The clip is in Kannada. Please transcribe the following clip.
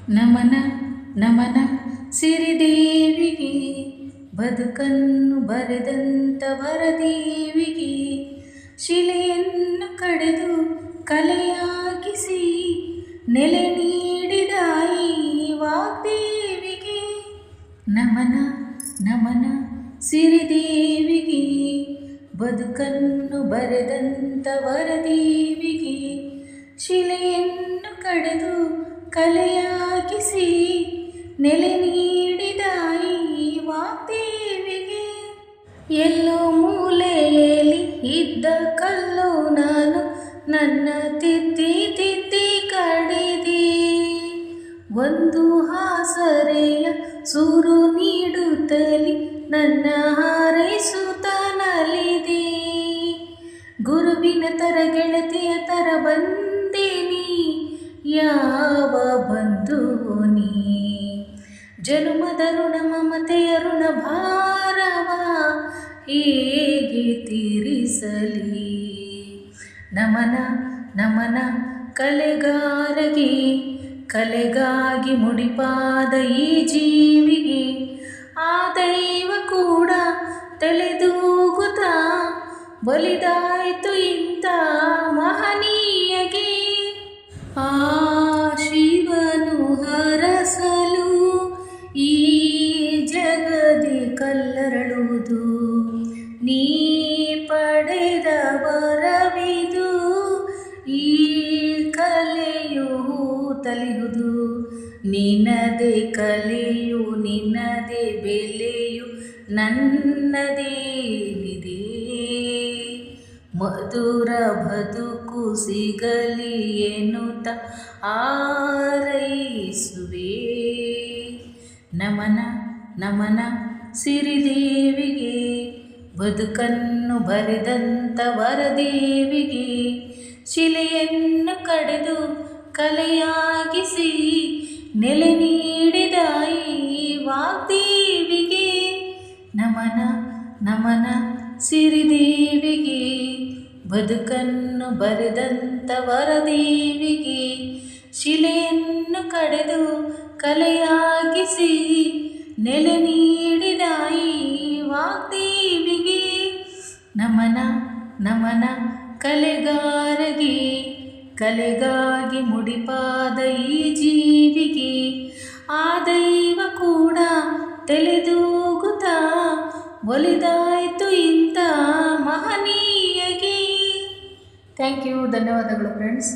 ನಮನ ನಮನ ಸಿರಿದೇವಿಗೆ, ಬದುಕನ್ನು ಬರೆದಂತ ವರದೇವಿಗೆ, ಶಿಲೆಯನ್ನು ಕಡೆದು ಕಲೆಯಾಗಿಸಿ ನೆಲೆ ನೀಡಿದ ಈ ವಾಗ್ದೇವಿಗೆ. ನಮನ ನಮನ ಸಿರಿದೇವಿಗೆ, ಬದುಕನ್ನು ಬರೆದಂತ ವರದೇವಿಗೆ, ಶಿಲೆಯನ್ನು ಕಡೆದು ಕಲೆಯಾಗಿಸಿ ನೆಲೆ ನೀಡಿದ ಈ ವಾಗ್ದೇವಿಗೆ. ಎಲ್ಲೋ ಮೂಲೆಯಲ್ಲಿ ಇದ್ದ ಕಲ್ಲು ನಾನು ನನ್ನ ತಿದ್ದಿ ತಿದ್ದಿ ಕಡಿದೆ, ಒಂದು ಆಸರೆಯ ಸೂರು ನೀಡುತ್ತಲಿ ನನ್ನ ಹಾರೈಸುತ್ತ ನಲಿದೆ. ಗುರುವಿನ ತರ ಗೆಳತಿಯ ತರ ಬಂದೆ ನೀ, ಯಾವ ಬಂಧು ನೀ, ಜನುಮದ ಋಣ ಮಮತೆಯ ಋಣ ಭಾರವ ಹೇಗೆ ತೀರಿಸಲಿ. ನಮನ ನಮನ ಕಲೆಗಾರಗೆ, ಕಲೆಗಾಗಿ ಮುಡಿಪಾದ ಈ ಜೀವಿಗೆ, ಆ ದೈವ ಕೂಡ ತಲೆದೂಗುತ್ತಾ ಬಲಿದಾಯ್ತು ಇಂಥ ಮಹನೀಯಗೆ. ಆ ಶಿವನು ಹರಸಲು ಈ ಜಗದಿ ಕಲ್ಲರಳುವುದು, ನೀ ಪಡೆದ ವರವಿದು, ಈ ಕಲೆಯು ತಲೆಯುವುದು. ನಿನ್ನದೇ ಕಲೆಯು ನಿನ್ನದೇ ಬೆಲೆಯು ನನ್ನದೇನಿದೆ, ಮಧುರ ಬದುಕು ಸಿಗಲಿ ಎನ್ನುತ್ತ ಹಾರೈಸುವೆ. ನಮನ ನಮನ ಸಿರಿದೇವಿಗೆ, ಬದುಕನ್ನು ಬರೆದಂತ ವರದೇವಿಗೆ, ಶಿಲೆಯನ್ನು ಕಡೆದು ಕಲೆಯಾಗಿಸಿ ನೆಲೆ ನೀಡಿದ ಈ ವಾಗ್ದೇವಿಗೆ. ನಮನ ನಮನ ಸಿರಿದೇವಿಗೆ, ಬದುಕನ್ನು ಬರೆದಂತ ವರದೇವಿಗೆ, ಶಿಲೆಯನ್ನು ಕಡೆದು ಕಲೆಯಾಗಿಸಿ ನೆಲೆ ನೀಡಿದ ಈ ವಾಗ್ದೇವಿಗೆ. ನಮನ ನಮನ ಕಲೆಗಾರಗೆ, ಕಲೆಗಾಗಿ ಮುಡಿಪಾದ ಈ ಜೀವಿಗೆ, ಆ ದೈವ ಕೂಡ ತಲೆದೂಗುತ್ತಾ ಒಲಿದಾಯ್ತು ಇಂಥ ಮಹನೀಯಗೆ. ಥ್ಯಾಂಕ್ ಯು, ಧನ್ಯವಾದಗಳು ಫ್ರೆಂಡ್ಸ್.